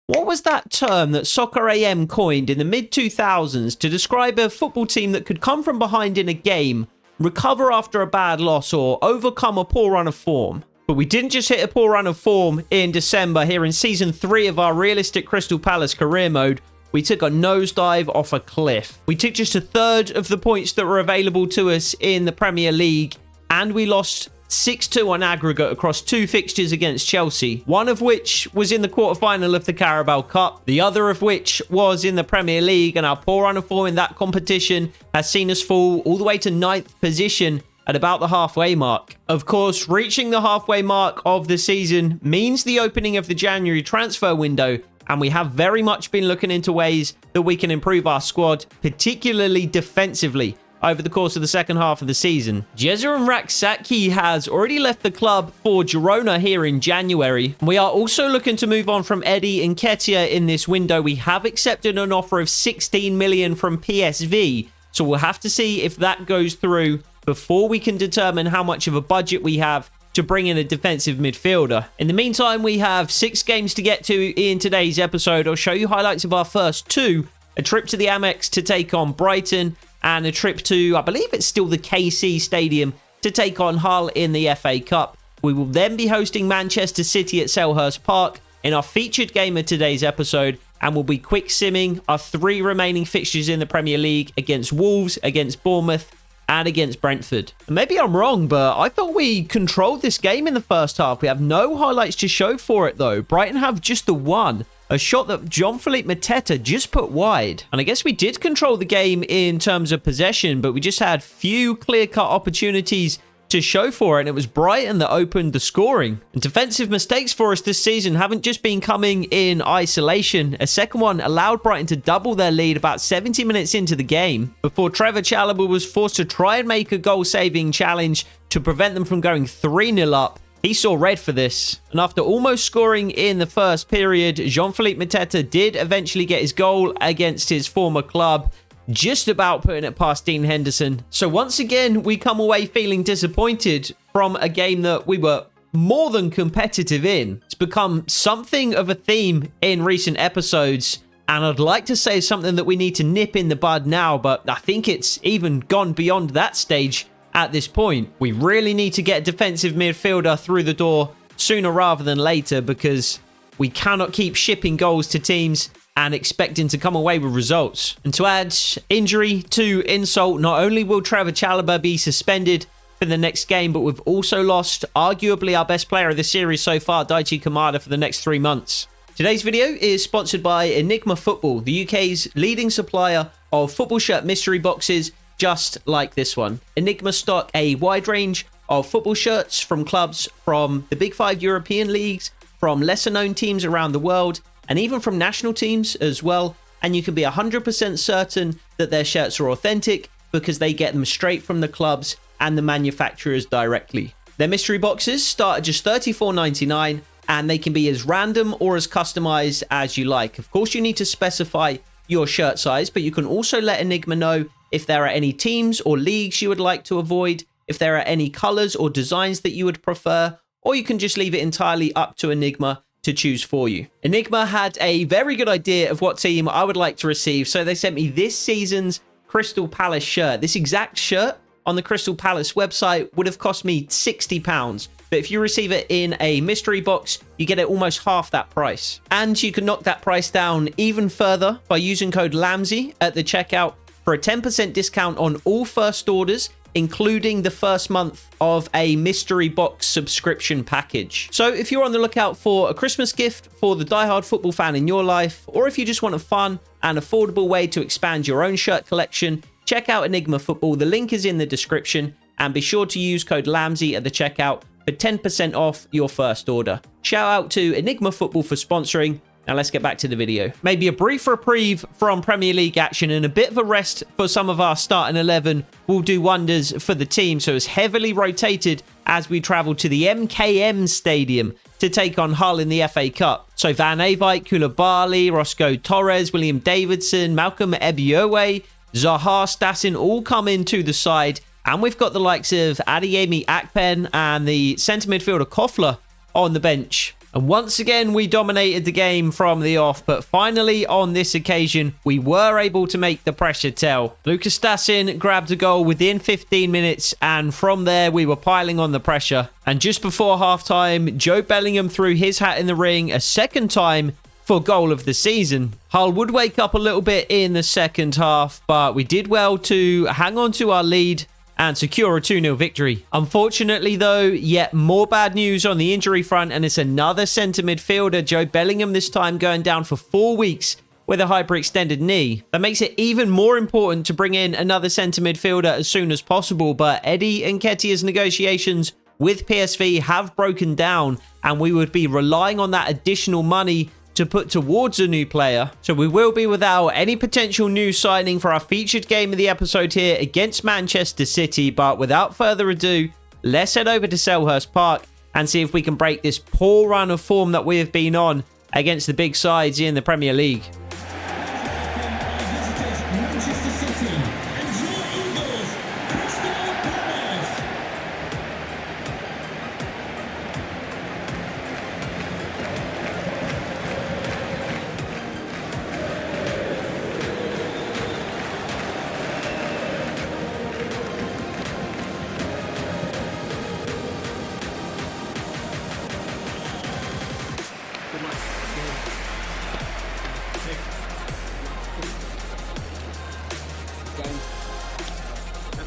What was that term that Soccer AM coined in the mid-2000s to describe a football team that could come from behind in a game, recover after a bad loss, or overcome a poor run of form? But we didn't just hit a poor run of form in December. Here in Season 3 of our realistic Crystal Palace career mode, we took a nosedive off a cliff. We took just a third of the points that were available to us in the Premier League, and we lost 6-2 on aggregate across 2 fixtures against Chelsea, one of which was in the quarter-final of the Carabao Cup, the other of which was in the Premier League, and our poor run of form in that competition has seen us fall all the way to 9th position at about the halfway mark. Of course, reaching the halfway mark of the season means the opening of the January transfer window, and we have very much been looking into ways that we can improve our squad, particularly defensively, over the course of the second half of the season. Jesurun Raksaki has already left the club for Girona here in January. We are also looking to move on from Eddie Nketiah in this window. We have accepted an offer of 16 million from PSV, so we'll have to see if that goes through before we can determine how much of a budget we have to bring in a defensive midfielder. In the meantime, we have 6 games to get to in today's episode. I'll show you highlights of our first 2, a trip to the Amex to take on Brighton, and a trip to, I believe it's still the KC Stadium, to take on Hull in the FA Cup. We will then be hosting Manchester City at Selhurst Park in our featured game of today's episode, and we'll be quick simming our 3 remaining fixtures in the Premier League against Wolves, against Bournemouth, and against Brentford. And maybe I'm wrong, but I thought we controlled this game in the first half. We have no highlights to show for it, though. Brighton have just the one. A shot that Jean-Philippe Mateta just put wide. And I guess we did control the game in terms of possession, but we just had few clear-cut opportunities to show for it, and it was Brighton that opened the scoring. And defensive mistakes for us this season haven't just been coming in isolation. A second one allowed Brighton to double their lead about 70 minutes into the game before Trevor Chalobah was forced to try and make a goal-saving challenge to prevent them from going 3-0 up. He saw red for this. And after almost scoring in the first period, Jean-Philippe Mateta did eventually get his goal against his former club, just about putting it past Dean Henderson. So once again, we come away feeling disappointed from a game that we were more than competitive in. It's become something of a theme in recent episodes, and I'd like to say something that we need to nip in the bud now, but I think it's even gone beyond that stage at this point. We really need to get a defensive midfielder through the door sooner rather than later, because we cannot keep shipping goals to teams and expecting to come away with results. And to add injury to insult, not only will Trevor Chalobah be suspended for the next game, but we've also lost arguably our best player of the series so far, Daichi Kamada, for the next 3 months. Today's video is sponsored by Enigma Football, the UK's leading supplier of football shirt mystery boxes just like this one. Enigma stock a wide range of football shirts from clubs from the Big 5 European leagues, from lesser known teams around the world, and even from national teams as well. And you can be 100% certain that their shirts are authentic because they get them straight from the clubs and the manufacturers directly. Their mystery boxes start at just $34.99, and they can be as random or as customized as you like. Of course, you need to specify your shirt size, but you can also let Enigma know if there are any teams or leagues you would like to avoid, if there are any colors or designs that you would prefer, or you can just leave it entirely up to Enigma to choose for you. Enigma had a very good idea of what team I would like to receive, so they sent me this season's Crystal Palace shirt. This exact shirt on the Crystal Palace website would have cost me £60, but if you receive it in a mystery box, you get it almost half that price. And you can knock that price down even further by using code LAMSY at the checkout for a 10% discount on all first orders, including the first month of a mystery box subscription package. So if you're on the lookout for a Christmas gift for the diehard football fan in your life, or if you just want a fun and affordable way to expand your own shirt collection, check out Enigma Football. The link is in the description, and be sure to use code LAMSY at the checkout for 10% off your first order. Shout out to Enigma Football for sponsoring. Now let's get back to the video. Maybe a brief reprieve from Premier League action and a bit of a rest for some of our starting 11 will do wonders for the team. So it's heavily rotated as we travel to the MKM Stadium to take on Hull in the FA Cup. So Van Eyck, Koulibaly, Roscoe Torres, William Davidson, Malcolm Ebiowei, Zaha Stassin all come into the side. And we've got the likes of Adeyemi Akpen and the centre midfielder Kofler on the bench. And once again, we dominated the game from the off, but finally on this occasion, we were able to make the pressure tell. Lucas Stassin grabbed a goal within 15 minutes, and from there, we were piling on the pressure. And just before halftime, Joe Bellingham threw his hat in the ring a second time for goal of the season. Hull would wake up a little bit in the second half, but we did well to hang on to our lead and secure a 2-0 victory. Unfortunately though, yet more bad news on the injury front, and it's another centre midfielder, Joe Bellingham, this time going down for 4 weeks with a hyperextended knee. That makes it even more important to bring in another centre midfielder as soon as possible, but Eddie Nketiah's negotiations with PSV have broken down, and we would be relying on that additional money to put towards a new player. So we will be without any potential new signing for our featured game of the episode here against Manchester City. But without further ado, let's head over to Selhurst Park and see if we can break this poor run of form that we have been on against the big sides in the Premier League.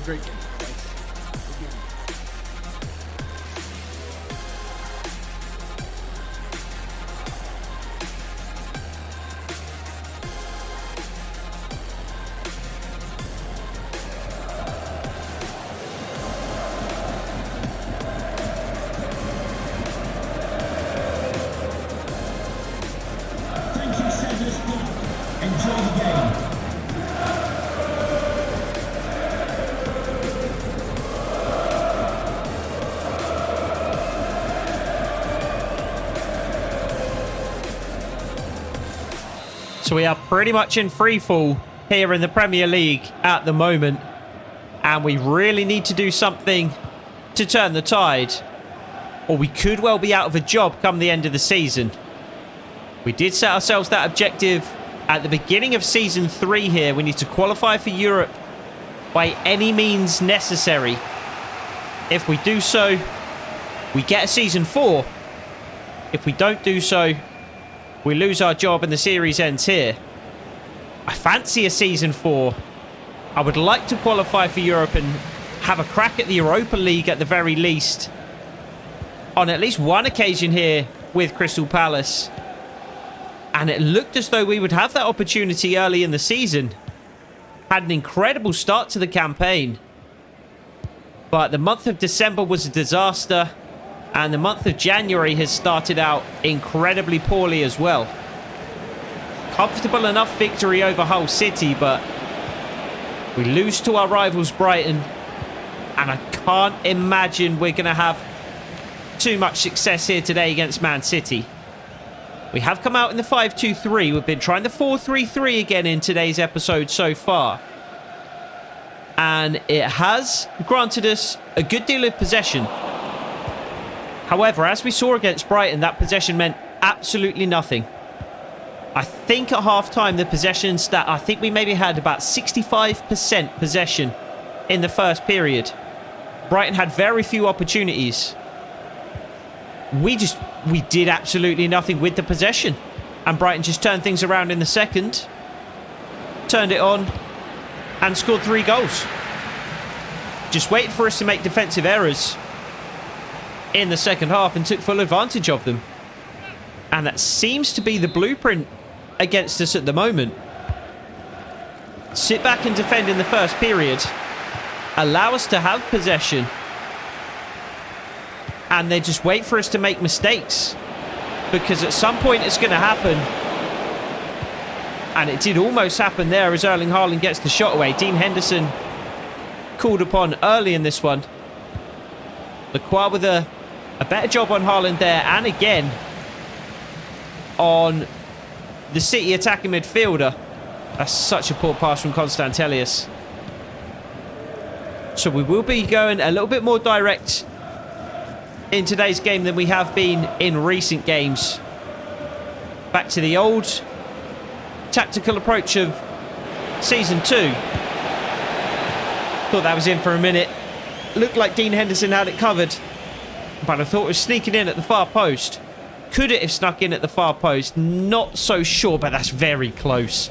Great game. Thank you, Selhurst Park. Enjoy the game. So we are pretty much in free fall here in the Premier League at the moment. And we really need to do something to turn the tide, or we could well be out of a job come the end of the season. We did set ourselves that objective at the beginning of Season 3 here. We need to qualify for Europe by any means necessary. If we do so, we get a Season 4. If we don't do so, we lose our job and the series ends here. I fancy a Season 4. I would like to qualify for Europe and have a crack at the Europa League at the very least. On at least one occasion here with Crystal Palace. And it looked as though we would have that opportunity early in the season. Had an incredible start to the campaign. But the month of December was a disaster. And the month of January has started out incredibly poorly as well. Comfortable enough victory over Hull City, but we lose to our rivals Brighton. And I can't imagine we're going to have too much success here today against Man City. We have come out in the 5-2-3. We've been trying the 4-3-3 again in today's episode so far. And it has granted us a good deal of possession. However, as we saw against Brighton, that possession meant absolutely nothing. I think at half-time, the possession stat, I think we maybe had about 65% possession in the first period. Brighton had very few opportunities. We did absolutely nothing with the possession. And Brighton just turned things around in the second. Turned it on and scored 3 goals. Just waited for us to make defensive errors in the second half and took full advantage of them. And that seems to be the blueprint against us at the moment. Sit back and defend in the first period. Allow us to have possession. And then just wait for us to make mistakes. Because at some point it's going to happen. And it did almost happen there as Erling Haaland gets the shot away. Dean Henderson called upon early in this one. Lacroix with a better job on Haaland there. And again on the City attacking midfielder. That's such a poor pass from Constantelius. So we will be going a little bit more direct in today's game than we have been in recent games. Back to the old tactical approach of Season 2. Thought that was in for a minute. Looked like Dean Henderson had it covered, but I thought it was sneaking in at the far post. Could it have snuck in at the far post? Not so sure, but that's very close.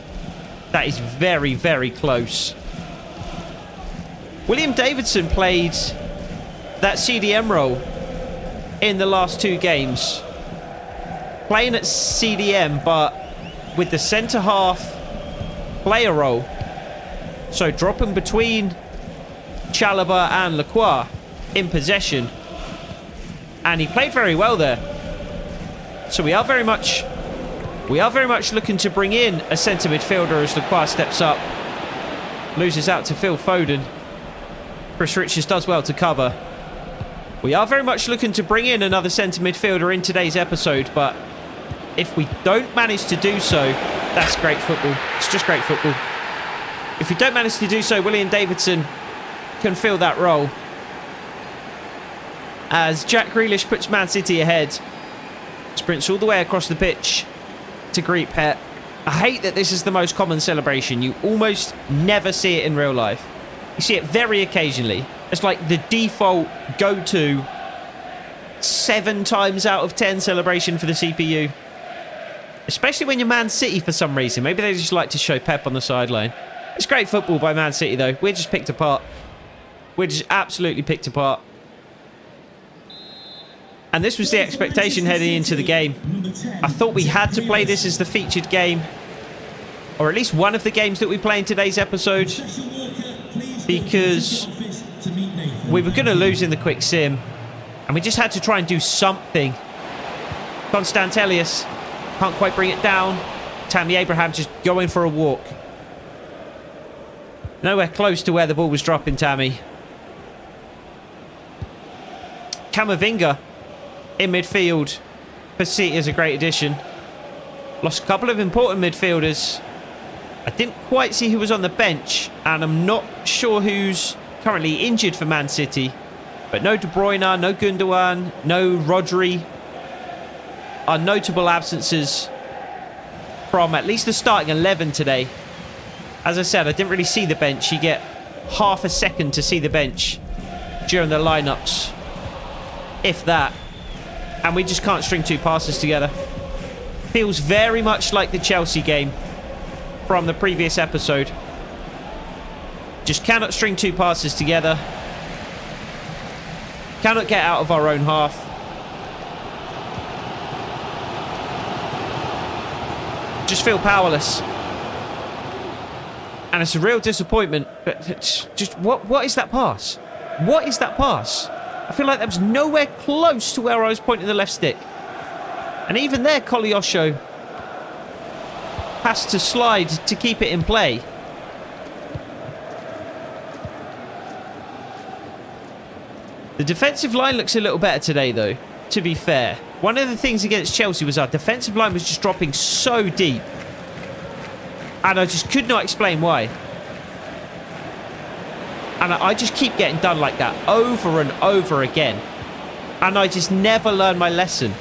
That is very, very close. William Davidson played that CDM role in the last 2 games. Playing at CDM, but with the centre-half player role. So dropping between Chalobah and Lacroix in possession. And he played very well there. So we are very much looking to bring in a centre midfielder as Lacroix steps up. Loses out to Phil Foden. Chris Richards does well to cover. We are very much looking to bring in another centre midfielder in today's episode, but if we don't manage to do so, that's great football. It's just great football. If we don't manage to do so, William Davidson can fill that role. As Jack Grealish puts Man City ahead. Sprints all the way across the pitch to greet Pep. I hate that this is the most common celebration. You almost never see it in real life. You see it very occasionally. It's like the default go-to 7 times out of 10 celebration for the CPU. Especially when you're Man City for some reason. Maybe they just like to show Pep on the sideline. It's great football by Man City though. We're just picked apart. We're just absolutely picked apart. And this was the expectation heading into the game. I thought we had to play this as the featured game. Or at least one of the games that we play in today's episode. Because we were going to lose in the quick sim. And we just had to try and do something. Constant Elias can't quite bring it down. Tammy Abraham just going for a walk. Nowhere close to where the ball was dropping, Tammy. Camavinga in midfield for City is a great addition. Lost a couple of important midfielders. I didn't quite see who was on the bench, and I'm not sure who's currently injured for Man City. But no De Bruyne, no Gundogan, no Rodri are notable absences from at least the starting 11 today. As I said, I didn't really see the bench. You get half a second to see the bench during the lineups, if that. And we just can't string 2 passes together. Feels very much like the Chelsea game from the previous episode. Just cannot string 2 passes together. Cannot get out of our own half. Just feel powerless. And it's a real disappointment. But it's just what is that pass? What is that pass? I feel like that was nowhere close to where I was pointing the left stick. And even there, Koleosho has to slide to keep it in play. The defensive line looks a little better today, though, to be fair. One of the things against Chelsea was our defensive line was just dropping so deep. And I just could not explain why. And I just keep getting done like that over and over again. And I just never learn my lesson.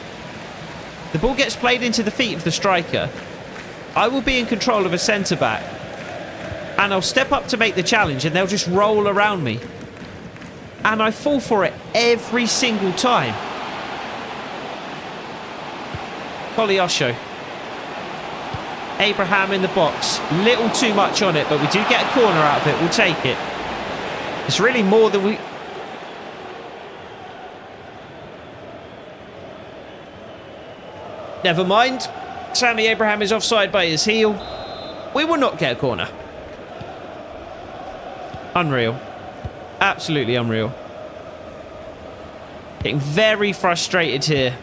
The ball gets played into the feet of the striker. I will be in control of a centre-back. And I'll step up to make the challenge and they'll just roll around me. And I fall for it every single time. Koleosho. Abraham in the box. Little too much on it, but we do get a corner out of it. We'll take it. It's really more than we... Never mind. Tammy Abraham is offside by his heel. We will not get a corner. Unreal. Absolutely unreal. Getting very frustrated here.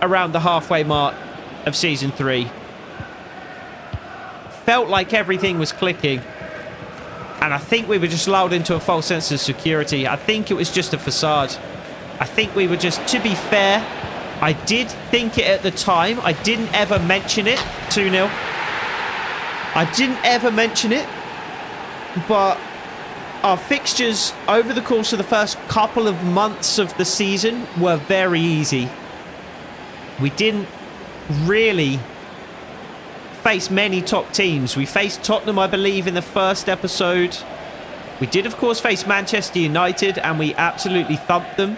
Around the halfway mark of Season 3. Felt like everything was clicking. And I think we were just lulled into a false sense of security. I think it was just a facade. I think we were just, to be fair, I did think it at the time. I didn't ever mention it. 2-0. I didn't ever mention it. But Our fixtures over the course of the first couple of months of the season were very easy. We didn't really face many top teams. We faced Tottenham, I believe, in the first episode. We did, of course, face Manchester United, and we absolutely thumped them.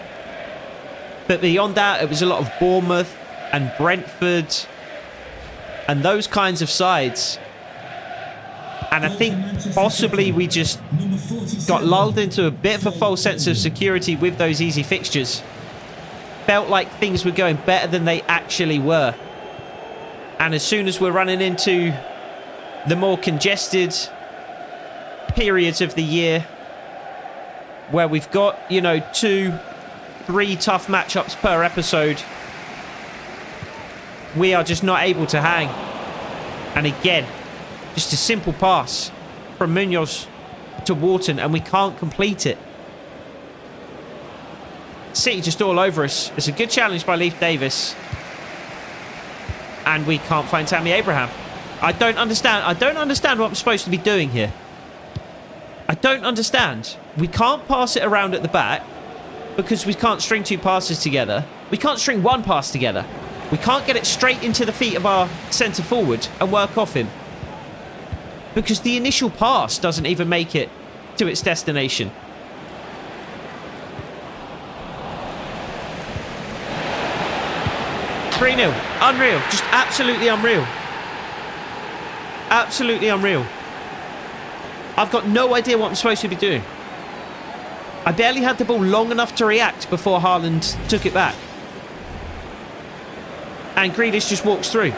But beyond that, it was a lot of Bournemouth and Brentford and those kinds of sides. And I think possibly we just got lulled into a bit of a false sense of security with those easy fixtures. Felt like things were going better than they actually were. And as soon as we're running into the more congested periods of the year, where we've got, 2-3 tough matchups per episode, we are just not able to hang. And again, just a simple pass from Munoz to Wharton, and we can't complete it. City just all over us. It's a good challenge by Leif Davis. And we can't find Tammy Abraham. I don't understand. I don't understand what I'm supposed to be doing here. I don't understand. We can't pass it around at the back because we can't string 2 passes together. We can't string 1 pass together. We can't get it straight into the feet of our centre forward and work off him, because the initial pass doesn't even make it to its destination. (3-0). Unreal. Just absolutely unreal. Absolutely unreal. I've got no idea what I'm supposed to be doing. I barely had the ball long enough to react before Haaland took it back. And Grealish just walks through.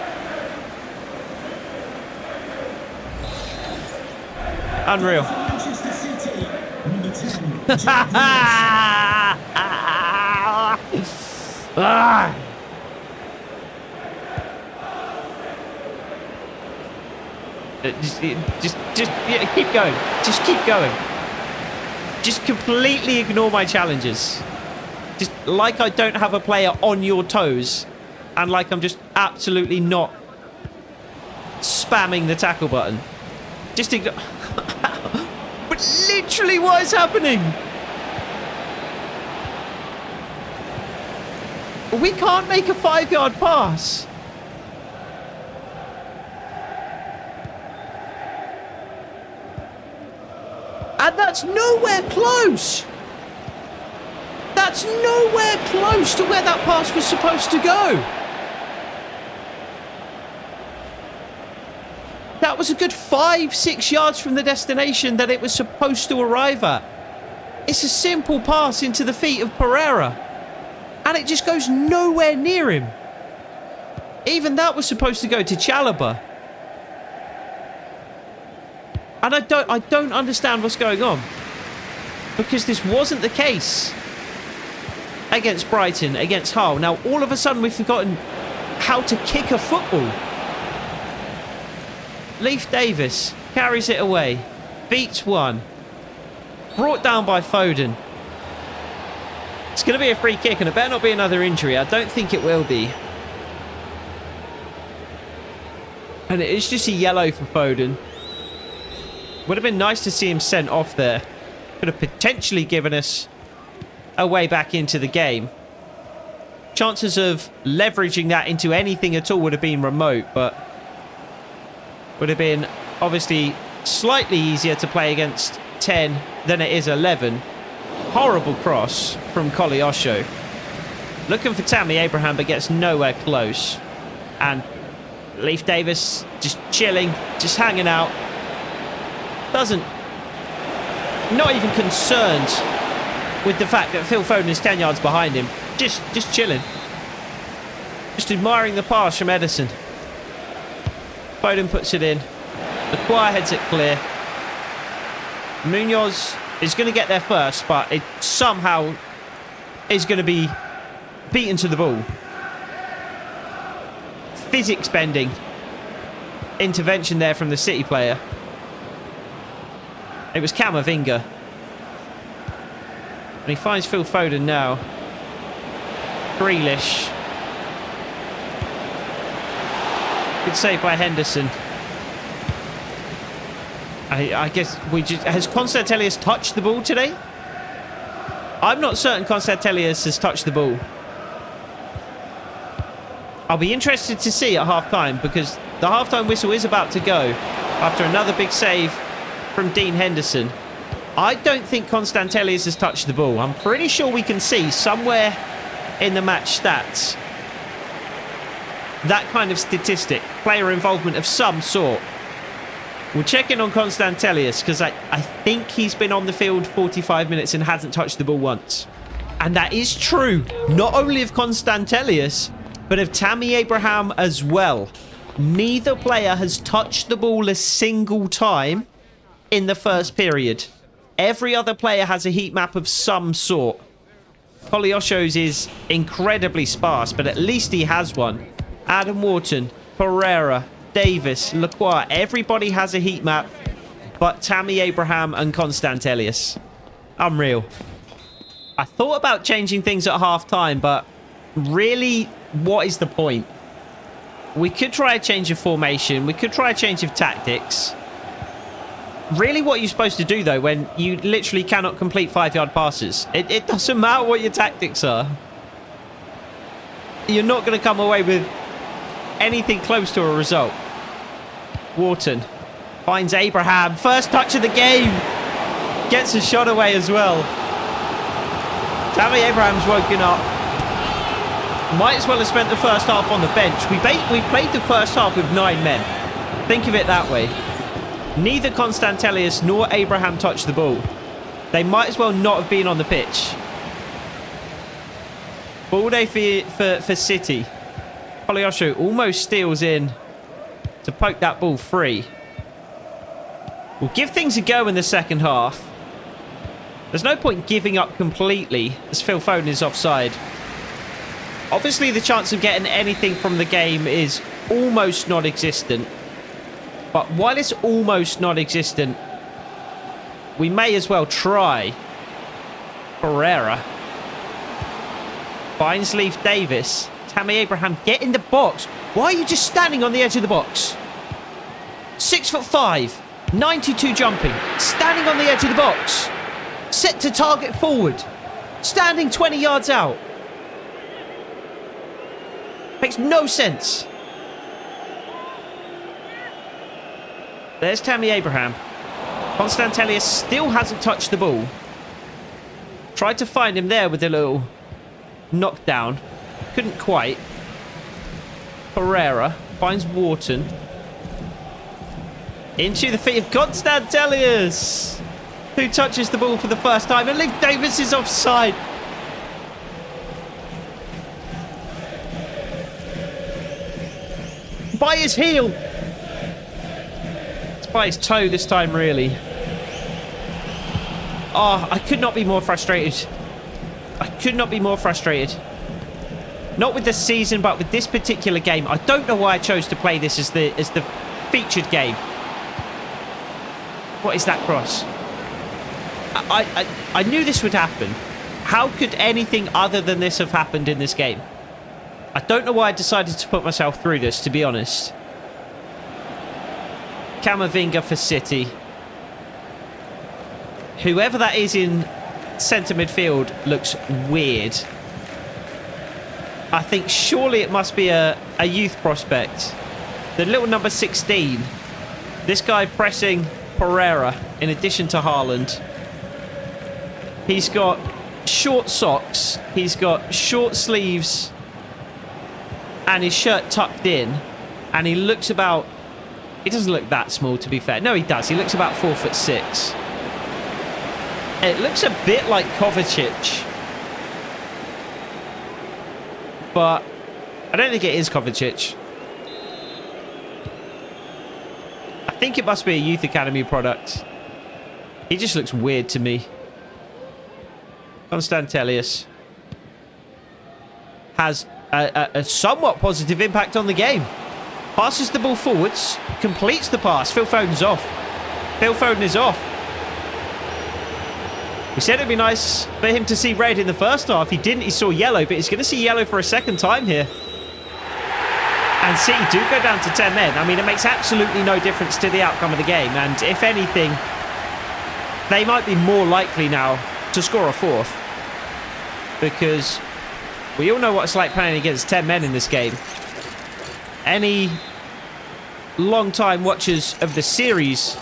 Unreal. Manchester City, number 10. Yeah, keep going. Just keep going. Just completely ignore my challenges. Just like I don't have a player on your toes, and like I'm just absolutely not spamming the tackle button. Just ignore. But literally, what is happening? We can't make a 5-yard pass. And that's nowhere close. That's nowhere close to where that pass was supposed to go. That was a good 5-6 yards from the destination that it was supposed to arrive at. It's a simple pass into the feet of Pereira, and it just goes nowhere near him. Even that was supposed to go to Chalobah. And I don't understand what's going on, because this wasn't the case against Brighton, against Hull. Now, all of a sudden, we've forgotten how to kick a football. Leif Davis carries it away, beats one, brought down by Foden. It's going to be a free kick, and it better not be another injury. I don't think it will be. And it is just a yellow for Foden. Would have been nice to see him sent off there. Could have potentially given us a way back into the game. Chances of leveraging that into anything at all would have been remote, but would have been obviously slightly easier to play against 10 than it is 11. Horrible cross from Koleosho. Looking for Tammy Abraham, but gets nowhere close. And Leif Davis just chilling, just hanging out. Not even concerned with the fact that Phil Foden is 10 yards behind him. Just chilling. Just admiring the pass from Ederson. Foden puts it in. Maguire heads it clear. Munoz is going to get there first, but it somehow is going to be beaten to the ball. Physics bending intervention there from the City player. It was Camavinga. And he finds Phil Foden now. Grealish. Good save by Henderson. I guess we just... Has Constantelius touched the ball today? I'm not certain Constantelius has touched the ball. I'll be interested to see at half-time because the half-time whistle is about to go after another big save from Dean Henderson. I don't think Constantelius has touched the ball. I'm pretty sure we can see somewhere in the match stats that kind of statistic, player involvement of some sort. We'll check in on Constantelius because I think he's been on the field 45 minutes and hasn't touched the ball once. And that is true, not only of Constantelius, but of Tammy Abraham as well. Neither player has touched the ball a single time in the first period. Every other player has a heat map of some sort. Koleosho's is incredibly sparse, but at least he has one. Adam Wharton, Pereira, Davis, Lacroix, everybody has a heat map but Tammy Abraham and Constantelius. Unreal. I thought about changing things at half-time, but really, what is the point? We could try a change of formation. We could try a change of tactics. Really, what are you supposed to do, though, when you literally cannot complete 5-yard passes? It doesn't matter what your tactics are. You're not going to come away with anything close to a result. Wharton finds Abraham. First touch of the game. Gets a shot away as well. Tammy Abraham's woken up. Might as well have spent the first half on the bench. We played the first half with 9 men. Think of it that way. Neither Constantelius nor Abraham touched the ball. They might as well not have been on the pitch. Ball day for City. Koleosho almost steals in to poke that ball free. We'll give things a go in the second half. There's no point giving up completely as Phil Foden is offside. Obviously, the chance of getting anything from the game is almost non-existent. But while it's almost non-existent, we may as well try. Pereira. Finds Leaf Davis. Tammy Abraham, get in the box. Why are you just standing on the edge of the box? 6'5", 92 jumping, standing on the edge of the box. Set to target forward. Standing 20 yards out. Makes no sense. There's Tammy Abraham. Constantelius still hasn't touched the ball. Tried to find him there with a little knockdown. Couldn't quite. Pereira finds Wharton. Into the feet of Constantelius, who touches the ball for the first time. And Luke Davis is offside. By his heel. It's by his toe this time, really. Oh, I could not be more frustrated. I could not be more frustrated. Not with this season, but with this particular game. I don't know why I chose to play this as the featured game. What is that cross? I knew this would happen. How could anything other than this have happened in this game? I don't know why I decided to put myself through this, to be honest. Camavinga for City. Whoever that is in centre midfield looks weird. I think surely it must be a youth prospect. The little number 16. This guy pressing Pereira in addition to Haaland. He's got short socks. He's got short sleeves. And his shirt tucked in. And he looks about... He doesn't look that small, to be fair. No, he does. He looks about 4'6". It looks a bit like Kovacic. But I don't think it is Kovacic. I think it must be a Youth Academy product. He just looks weird to me. Constantelius has a somewhat positive impact on the game. Passes the ball forwards. Completes the pass. Phil Foden's off. Phil Foden is off. We said it'd be nice for him to see red in the first half. He didn't. He saw yellow, but he's going to see yellow for a second time here. And City do go down to 10 men. I mean, it makes absolutely no difference to the outcome of the game. And if anything, they might be more likely now to score a fourth. Because we all know what it's like playing against 10 men in this game. Any long-time watchers of the series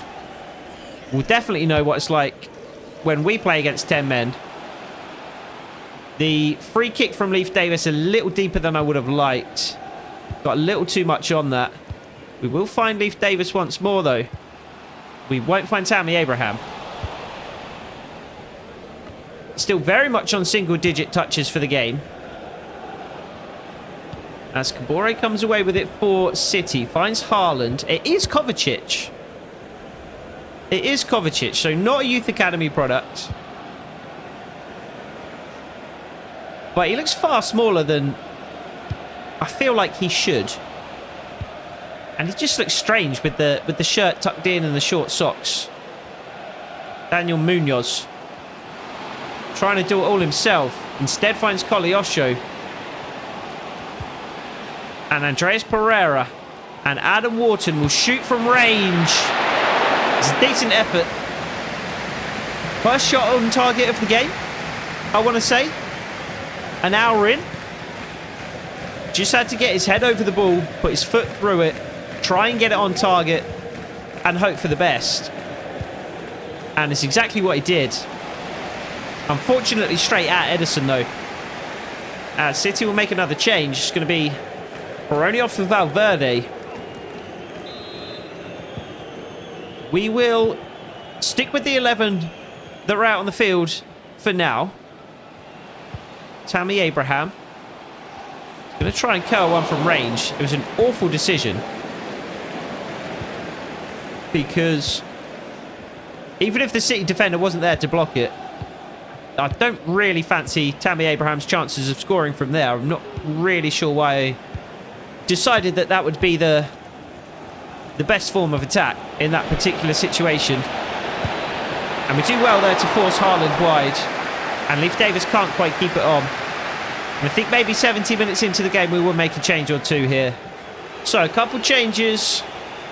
will definitely know what it's like when we play against 10 men. The free kick from Leif Davis a little deeper than I would have liked. Got a little too much on that. We will find Leif Davis once more, though. We won't find Tammy Abraham. Still very much on single-digit touches for the game. As Kabore comes away with it for City. Finds Haaland. It is Kovacic. It is Kovacic, so not a youth academy product. But he looks far smaller than I feel like he should. And he just looks strange with the shirt tucked in and the short socks. Daniel Munoz trying to do it all himself. Instead finds Koleosho. And Andreas Pereira. And Adam Wharton will shoot from range. It's a decent effort. First shot on target of the game, I want to say. An hour in. Just had to get his head over the ball, put his foot through it, try and get it on target, and hope for the best. And it's exactly what he did. Unfortunately, straight at Edison, though. City will make another change. It's going to be Baroni off for Valverde. We will stick with the 11 that are out on the field for now. Tammy Abraham. Going to try and curl one from range. It was an awful decision. Because even if the City defender wasn't there to block it, I don't really fancy Tammy Abraham's chances of scoring from there. I'm not really sure why I decided that that would be the best form of attack in that particular situation. And we do well there to force Haaland wide. And Leif Davis can't quite keep it on. And I think maybe 70 minutes into the game we will make a change or two here. So a couple changes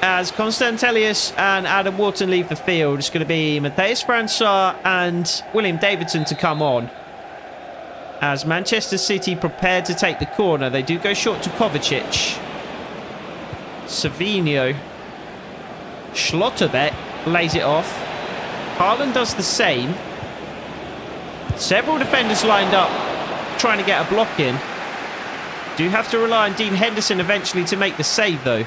as Constantelius and Adam Wharton leave the field. It's going to be Matheus Francois and William Davidson to come on. As Manchester City prepared to take the corner, they do go short to Kovacic. Savinho. Schlotterbeck lays it off. Haaland does the same. Several defenders lined up trying to get a block in. Do have to rely on Dean Henderson eventually to make the save, though.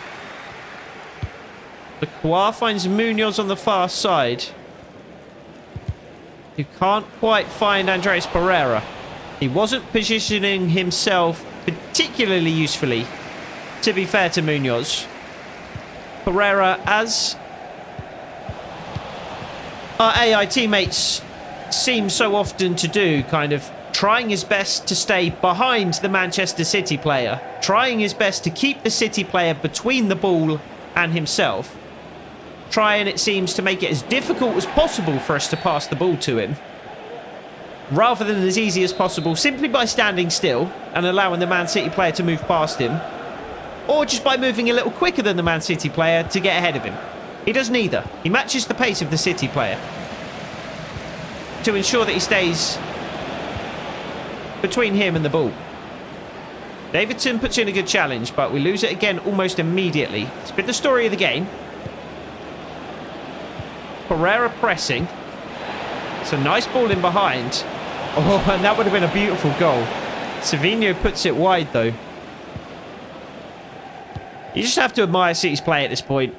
Lacroix finds Munoz on the far side. You can't quite find Andreas Pereira. He wasn't positioning himself particularly usefully, to be fair to Munoz. Pereira, as our AI teammates seem so often to do, kind of trying his best to stay behind the Manchester City player, trying his best to keep the City player between the ball and himself, trying, it seems, to make it as difficult as possible for us to pass the ball to him, rather than as easy as possible simply by standing still and allowing the Man City player to move past him, or just by moving a little quicker than the Man City player to get ahead of him. He does neither. He matches the pace of the City player to ensure that he stays between him and the ball. Davidson puts in a good challenge, but we lose it again almost immediately. It's been the story of the game. Pereira pressing. It's a nice ball in behind. Oh, and that would have been a beautiful goal. Savinho puts it wide, though. You just have to admire City's play at this point.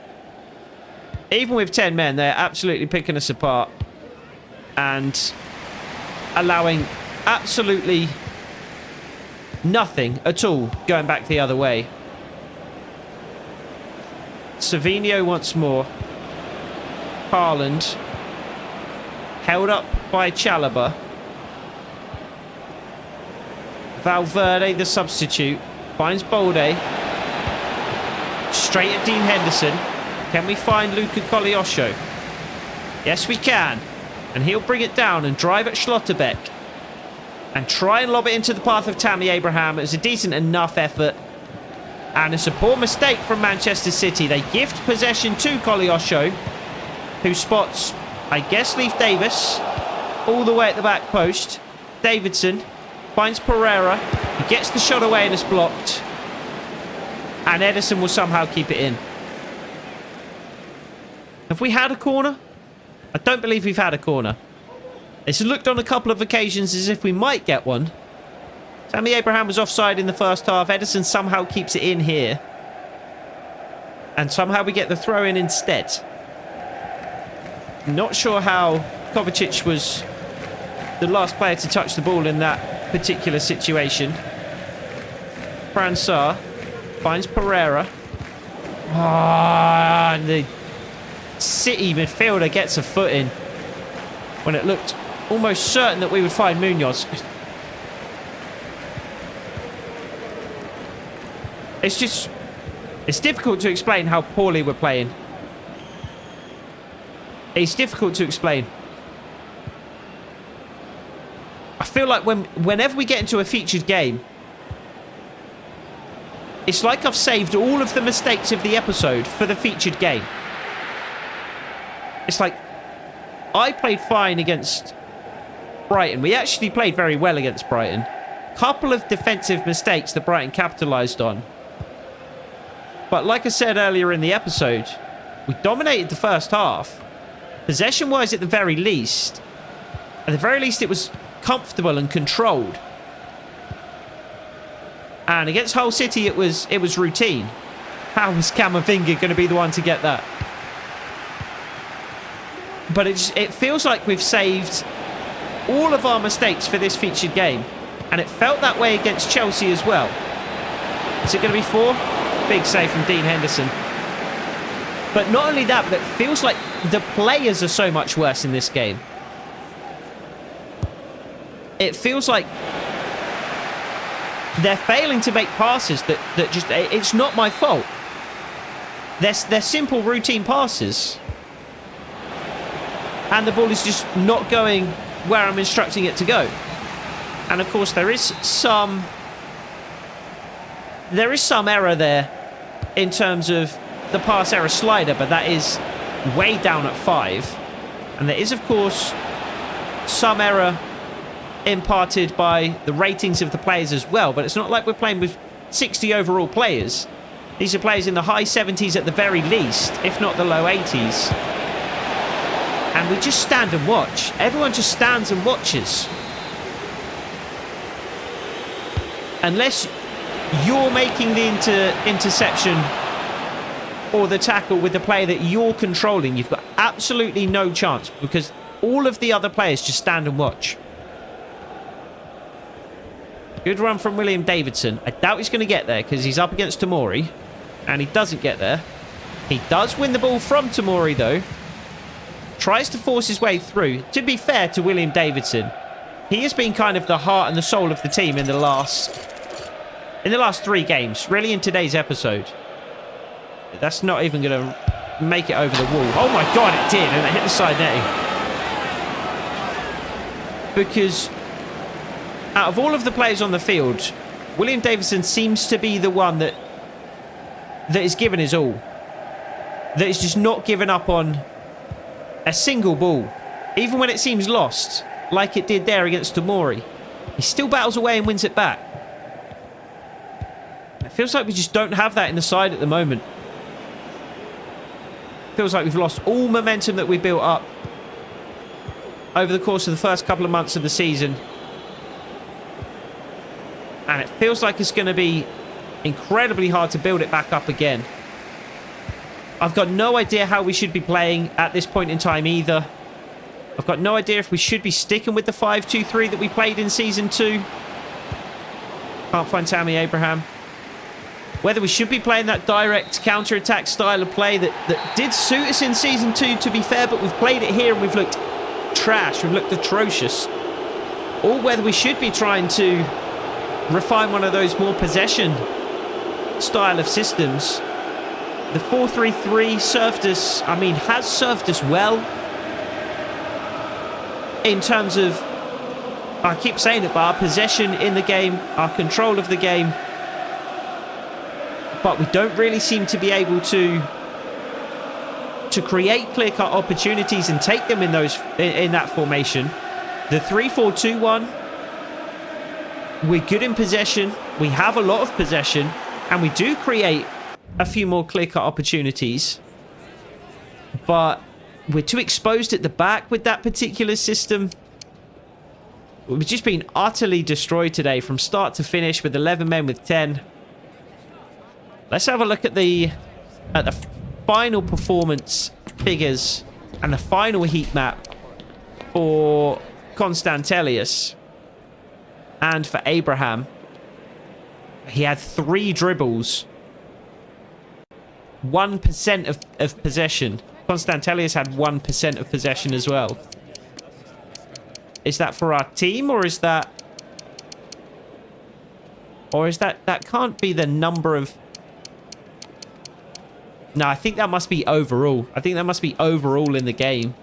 Even with 10 men, they're absolutely picking us apart. And allowing absolutely nothing at all going back the other way. Savinho once more. Haaland. Held up by Chalobah. Valverde, the substitute, finds Bolde. Straight at Dean Henderson. Can we find Luca Koleosho? Yes, we can. And he'll bring it down and drive at Schlotterbeck. And try and lob it into the path of Tammy Abraham. It was a decent enough effort. And it's a poor mistake from Manchester City. They gift possession to Koleosho, who spots, I guess, Leif Davis all the way at the back post. Davidson finds Pereira. He gets the shot away and it's blocked. And Ederson will somehow keep it in. Have we had a corner? I don't believe we've had a corner. It's looked on a couple of occasions as if we might get one. Tammy Abraham was offside in the first half. Ederson somehow keeps it in here. And somehow we get the throw in instead. Not sure how Kovacic was the last player to touch the ball in that particular situation. Fransar finds Pereira. And the City midfielder gets a foot in when it looked almost certain that we would find Munoz. It's difficult to explain how poorly we're playing. It's difficult to explain. I feel like whenever we get into a featured game, it's like I've saved all of the mistakes of the episode for the featured game. It's like, I played fine against Brighton. We actually played very well against Brighton. Couple of defensive mistakes that Brighton capitalised on. But like I said earlier in the episode, we dominated the first half. Possession-wise, at the very least, it was comfortable and controlled. And against Hull City, it was routine. How is Camavinga going to be the one to get that? But it feels like we've saved all of our mistakes for this featured game. And it felt that way against Chelsea as well. Is it going to be 4? Big save from Dean Henderson. But not only that, but it feels like the players are so much worse in this game. It feels like they're failing to make passes that just... It's not my fault. They're simple routine passes. And the ball is just not going where I'm instructing it to go. And of course there is some error there in terms of the pass error slider, but that is way down at 5. And there is of course some error imparted by the ratings of the players as well, but it's not like we're playing with 60 overall players. These are players in the high 70s at the very least, if not the low 80s. And we just stand and watch. Everyone just stands and watches. Unless you're making the interception or the tackle with the player that you're controlling, you've got absolutely no chance because all of the other players just stand and watch. Good run from William Davidson. I doubt he's going to get there because he's up against Tomori. And he doesn't get there. He does win the ball from Tomori though. Tries to force his way through. To be fair to William Davidson, he has been kind of the heart and the soul of the team in the last 3 games. Really in today's episode. That's not even going to make it over the wall. Oh my god, it did. And it hit the side netting. Because out of all of the players on the field, William Davidson seems to be the one that is given his all. That is just not given up on a single ball. Even when it seems lost, like it did there against Tomori. He still battles away and wins it back. It feels like we just don't have that in the side at the moment. Feels like we've lost all momentum that we built up over the course of the first couple of months of the season. And it feels like it's going to be incredibly hard to build it back up again. I've got no idea how we should be playing at this point in time either. I've got no idea if we should be sticking with the 5-2-3 that we played in Season 2. Can't find Tammy Abraham. Whether we should be playing that direct counter-attack style of play that did suit us in Season 2, to be fair, but we've played it here and we've looked trash, we've looked atrocious. Or whether we should be trying to refine one of those more possession style of systems. The 4-3-3 served us, has served us well in terms of, I keep saying it, but our possession in the game, our control of the game. but we don't really seem to be able to create clear-cut opportunities and take them in that formation. The 3-4-2-1, we're good in possession. We have a lot of possession, and we do create a few more clear-cut opportunities, but we're too exposed at the back with that particular system. We've just been utterly destroyed today from start to finish with 11 men with 10. Let's have a look at the final performance figures and the final heat map for Constantelius and for Abraham. He had 3 dribbles, 1% of possession. Constantelius had 1% of possession as well. Is that for our team, or is that... That can't be the number of... No, I think that must be overall. I think that must be overall in the game.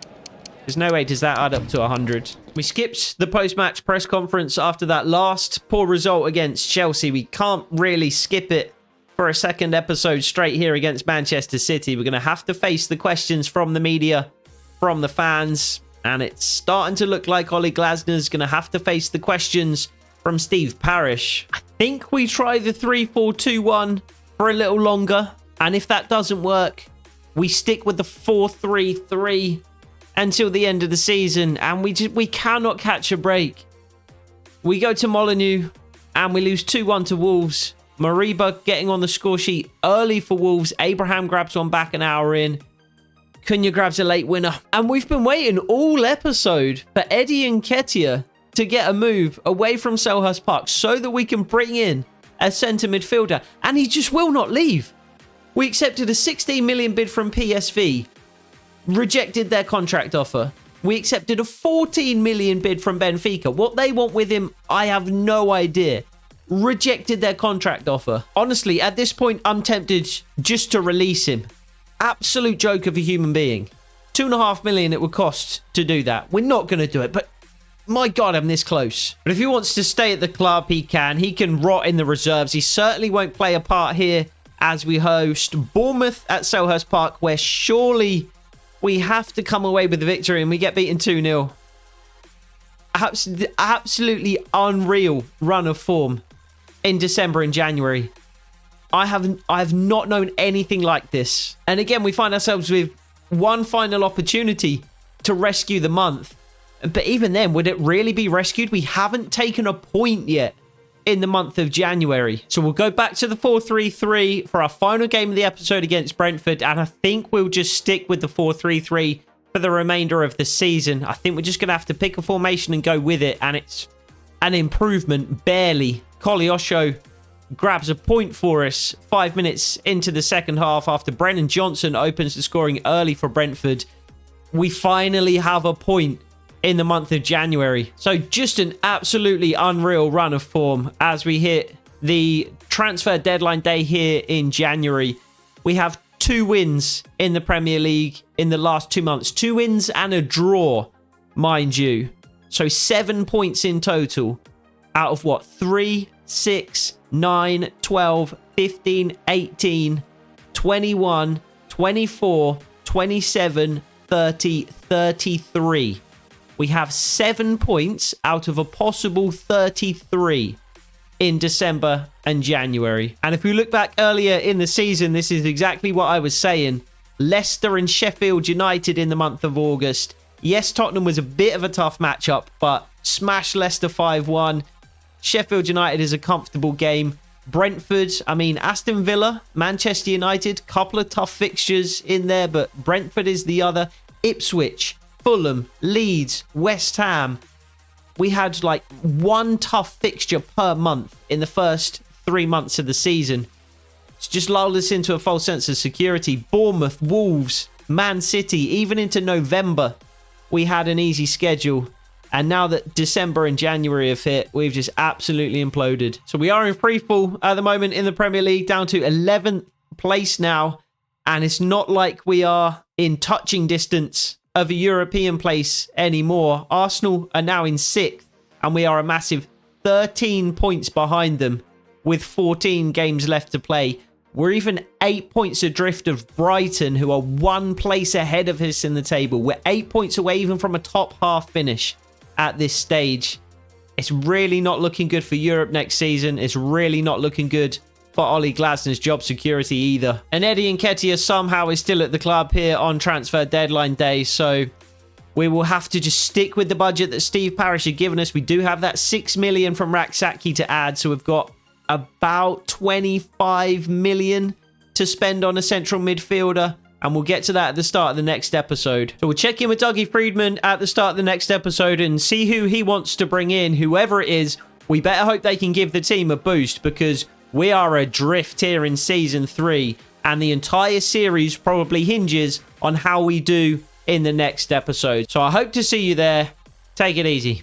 There's no way does that add up to 100. We skipped the post-match press conference after that last poor result against Chelsea. We can't really skip it for a second episode straight here against Manchester City. We're going to have to face the questions from the media, from the fans, and it's starting to look like Oliver Glasner's going to have to face the questions from Steve Parish. I think we try the 3-4-2-1 for a little longer, and if that doesn't work, we stick with the 4-3-3 until the end of the season, and we cannot catch a break. We go to Molineux, and we lose 2-1 to Wolves. Mariba getting on the score sheet early for Wolves. Abraham grabs one back an hour in. Cunha grabs a late winner. And we've been waiting all episode for Eddie Nketiah to get a move away from Selhurst Park so that we can bring in a centre midfielder. And he just will not leave. We accepted a 16 million bid from PSV. Rejected their contract offer. We accepted a 14 million bid from Benfica. What they want with him, I have no idea. Rejected their contract offer. Honestly, at this point, I'm tempted just to release him. Absolute joke of a human being. 2.5 million it would cost to do that. We're not going to do it, but my God, I'm this close. But if he wants to stay at the club, he can. He can rot in the reserves. He certainly won't play a part here as we host Bournemouth at Selhurst Park, where surely we have to come away with the victory, and we get beaten 2-0. Absolutely unreal run of form in December and January. I have not known anything like this. And again, we find ourselves with one final opportunity to rescue the month. But even then, would it really be rescued? We haven't taken a point yet in the month of January. So we'll go back to the 4-3-3 for our final game of the episode against Brentford. And I think we'll just stick with the 4-3-3 for the remainder of the season. I think we're just going to have to pick a formation and go with it. And it's an improvement, barely. Koleosho grabs a point for us 5 minutes into the second half after Brennan Johnson opens the scoring early for Brentford. We finally have a point in the month of January. So just an absolutely unreal run of form as we hit the transfer deadline day here in January. We have 2 wins in the Premier League in the last 2 months. 2 wins and a draw, mind you. So 7 points in total out of what? 3, 6, 9, 12, 15, 18, 21, 24, 27, 30, 33. We have 7 points out of a possible 33 in December and January. And if we look back earlier in the season, this is exactly what I was saying. Leicester and Sheffield United in the month of August. Yes, Tottenham was a bit of a tough matchup, but smash Leicester 5-1. Sheffield United is a comfortable game. Brentford, Aston Villa, Manchester United, couple of tough fixtures in there, but Brentford is the other. Ipswich, Fulham, Leeds, West Ham. We had like one tough fixture per month in the first 3 months of the season. It's just lulled us into a false sense of security. Bournemouth, Wolves, Man City, even into November, we had an easy schedule. And now that December and January have hit, we've just absolutely imploded. So we are in free fall at the moment in the Premier League, down to 11th place now. And it's not like we are in touching distance of a European place anymore. Arsenal are now in 6th, and we are a massive 13 points behind them with 14 games left to play. We're even 8 points adrift of Brighton, who are 1 place ahead of us in the table. We're 8 points away even from a top half finish at this stage. It's really not looking good for Europe next season. It's really not looking good for Oli Glasner's job security either. And Eddie Nketiah somehow is still at the club here on transfer deadline day, so we will have to just stick with the budget that Steve Parish had given us. We do have that 6 million from Raksaki to add, so we've got about 25 million to spend on a central midfielder, and we'll get to that at the start of the next episode. So we'll check in with Dougie Friedman at the start of the next episode and see who he wants to bring in. Whoever it is, we better hope they can give the team a boost, because we are adrift here in Season 3, and the entire series probably hinges on how we do in the next episode. So I hope to see you there. Take it easy.